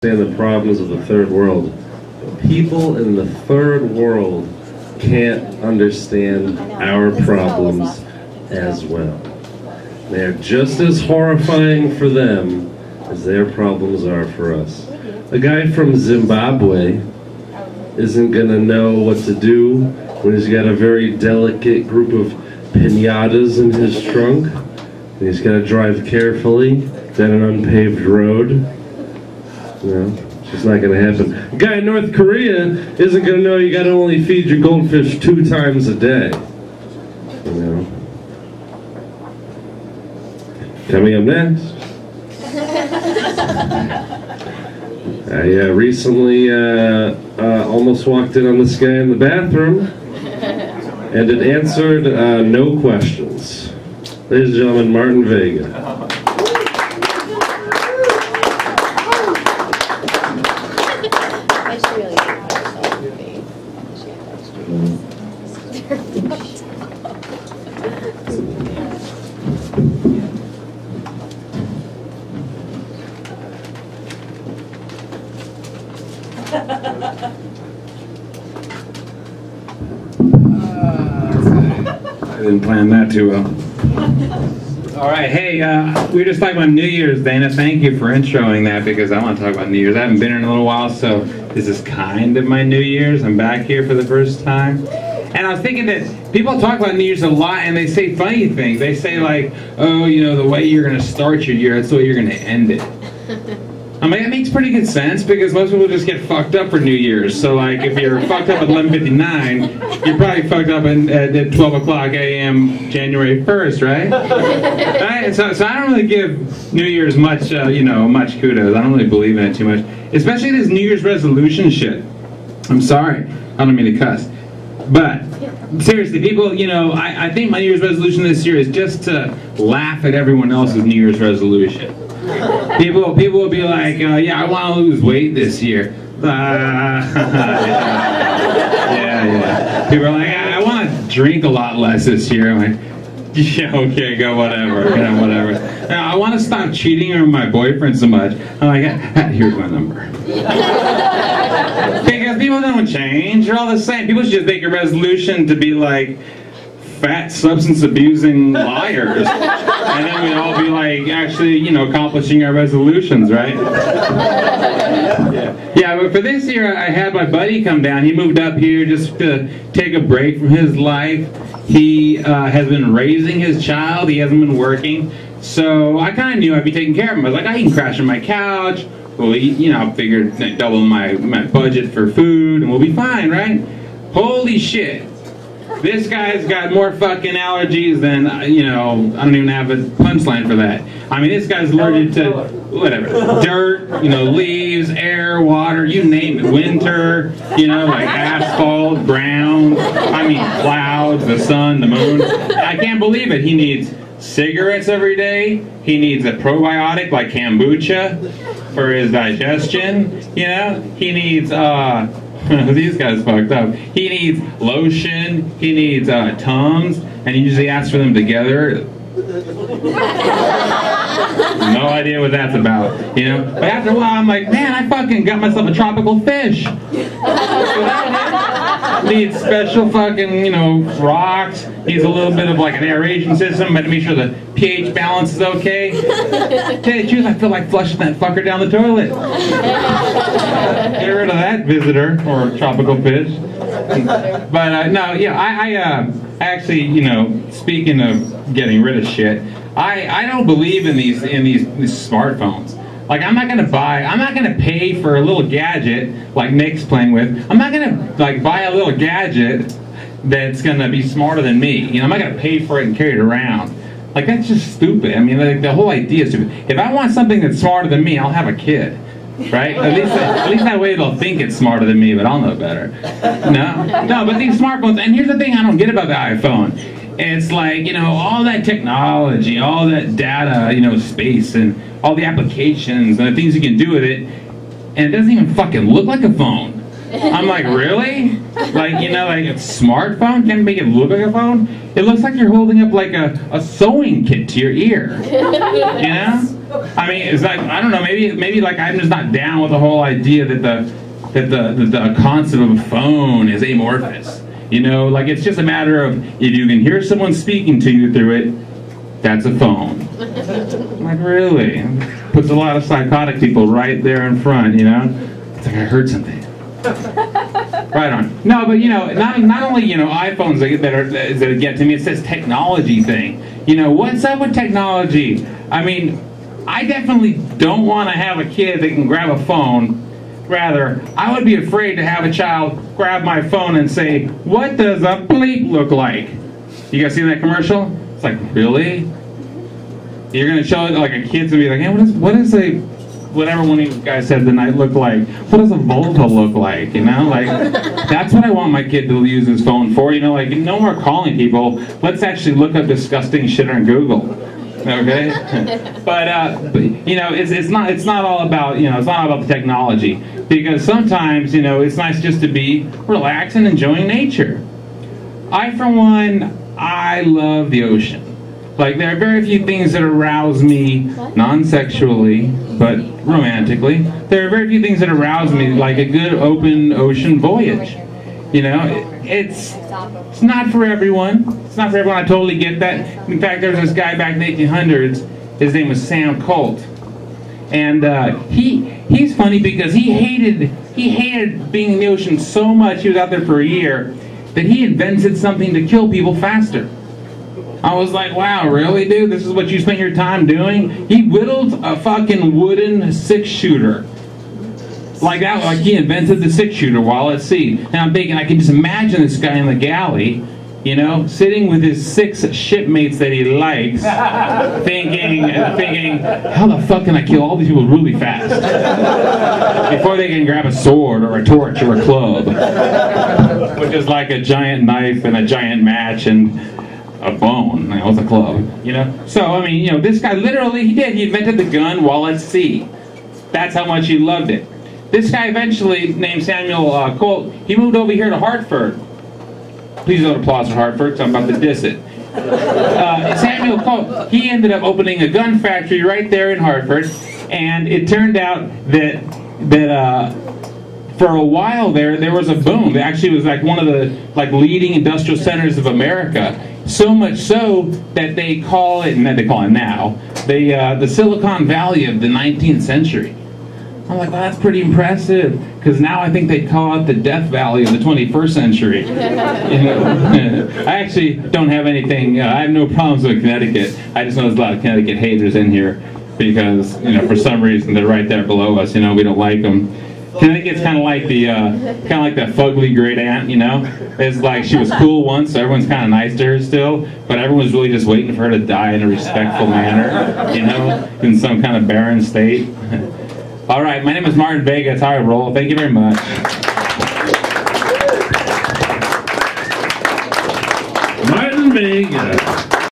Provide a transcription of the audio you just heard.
understand the problems of the third world. But people in the third world can't understand our problems as well. They're just as horrifying for them as their problems are for us. A guy from Zimbabwe isn't going to know what to do when he's got a very delicate group of piñatas in his trunk. And he's got to drive carefully down an unpaved road. You know, it's just not going to happen. A guy in North Korea isn't going to know you got to only feed your goldfish 2 times a day. You know. Coming up next. I recently almost walked in on this guy in the bathroom, and it answered no questions. Ladies and gentlemen, Martin Vega. I didn't plan that too well. All right, hey, we were just talking about New Year's, Dana. Thank you for introing that because I want to talk about New Year's. I haven't been here in a little while, so this is kind of my New Year's. I'm back here for the first time. And I was thinking that people talk about New Year's a lot and they say funny things. They say like, oh, you know, the way you're going to start your year, that's the way you're going to end it. I mean, that makes pretty good sense because most people just get fucked up for New Year's. So, like, if you're fucked up at 11:59, you're probably fucked up at 12 o'clock a.m. January 1st, right? Right? So I don't really give New Year's much, much kudos. I don't really believe in it too much, especially this New Year's resolution shit. I'm sorry, I don't mean to cuss, but seriously, people, you know, I think my New Year's resolution this year is just to laugh at everyone else's New Year's resolution. People will be like, yeah, I want to lose weight this year. Yeah. People are like, I want to drink a lot less this year. I'm like, yeah, okay, go whatever, whatever. I want to stop cheating on my boyfriend so much. I'm like, here's my number. Because people don't change. They're all the same. People should just make a resolution to be like fat, substance-abusing liars. And then we'd all be like, actually, you know, accomplishing our resolutions, right? Yeah, but for this year, I had my buddy come down. He moved up here just to take a break from his life. He has been raising his child. He hasn't been working. So I kind of knew I'd be taking care of him. I was like, he can crash on my couch. We'll eat, you know, I figured double my budget for food, and we'll be fine, right? Holy shit. This guy's got more fucking allergies than, you know, I don't even have a punchline for that. I mean, this guy's allergic to, whatever, dirt, you know, leaves, air, water, you name it, winter, you know, like asphalt, ground, I mean, clouds, the sun, the moon. I can't believe it. He needs cigarettes every day. He needs a probiotic like kombucha for his digestion, you know. He needs, these guys fucked up. He needs lotion, he needs Tums, and he usually asks for them together. No idea what that's about, you know? But after a while, I'm like, man, I fucking got myself a tropical fish. Needs special fucking, you know, rocks. Needs a little bit of like an aeration system, but to make sure the pH balance is okay. Tell you the truth, I feel like flushing that fucker down the toilet. Get rid of that visitor or tropical fish. But no, yeah, I actually, you know, speaking of getting rid of shit, I don't believe in these smartphones. Like, I'm not gonna pay for a little gadget like Nick's playing with. I'm not gonna like buy a little gadget that's gonna be smarter than me. You know, I'm not gonna pay for it and carry it around. Like, that's just stupid. I mean, like, the whole idea is stupid. If I want something that's smarter than me, I'll have a kid. Right? At least that way they'll think it's smarter than me, but I'll know better. No, but these smartphones, and here's the thing I don't get about the iPhone. It's like, you know, all that technology, all that data, you know, space, and all the applications and the things you can do with it, and it doesn't even fucking look like a phone. I'm like, really? Like, you know, like a smartphone can make it look like a phone? It looks like you're holding up like a sewing kit to your ear. You know? I mean, it's like, I don't know, maybe like I'm just not down with the whole idea that the concept of a phone is amorphous. You know, like it's just a matter of if you can hear someone speaking to you through it, that's a phone. Like, really? Puts a lot of psychotic people right there in front, you know? It's like I heard something. Right on. No, but you know, not only, you know, iPhones that get to me, it's this technology thing. You know, what's up with technology? I mean, I definitely don't want to have a kid that can grab a phone. Rather, I would be afraid to have a child grab my phone and say, "What does a bleep look like?" You guys seen that commercial? It's like, really? You're gonna show it like a kid's gonna be like, "Hey, what is a whatever one of you guys said tonight look like? What does a Volta look like?" You know, like that's what I want my kid to use his phone for. You know, like no more calling people. Let's actually look up disgusting shit on Google. Okay, but you know, it's not all about, you know, it's not all about the technology, because sometimes, you know, it's nice just to be relaxed and enjoying nature. I, for one, I love the ocean. Like, there are very few things that arouse me non-sexually, but romantically. There are very few things that arouse me like a good open ocean voyage. You know, it's not for everyone. It's not for everyone. I totally get that. In fact, there was this guy back in the 1800s. His name was Sam Colt, and he's funny because he hated being in the ocean so much. He was out there for a year that he invented something to kill people faster. I was like, wow, really, dude? This is what you spent your time doing? He whittled a fucking wooden 6-shooter. Like that, like he invented the 6-shooter while at sea. Now I'm thinking, I can just imagine this guy in the galley, you know, sitting with his 6 shipmates that he likes, thinking, how the fuck can I kill all these people really fast before they can grab a sword or a torch or a club, which is like a giant knife and a giant match and a bone. That was a club, you know. So I mean, you know, this guy literally he invented the gun while at sea. That's how much he loved it. This guy eventually, named Samuel Colt, he moved over here to Hartford. Please don't applause for Hartford, because I'm about to diss it. Samuel Colt, he ended up opening a gun factory right there in Hartford, and it turned out that for a while there was a boom. It actually was like one of the leading industrial centers of America. So much so that they call it, and that they call it now, the Silicon Valley of the 19th century. I'm like, well, that's pretty impressive, because now I think they call it the Death Valley of the 21st century. You know? I actually don't have anything, I have no problems with Connecticut. I just know there's a lot of Connecticut haters in here, because, you know, for some reason they're right there below us, you know, we don't like them. Connecticut's kind of like that fugly great aunt, you know? It's like she was cool once, so everyone's kind of nice to her still, but everyone's really just waiting for her to die in a respectful manner, you know, in some kind of barren state. All right, my name is Martin Vega. That's how I roll. Thank you very much.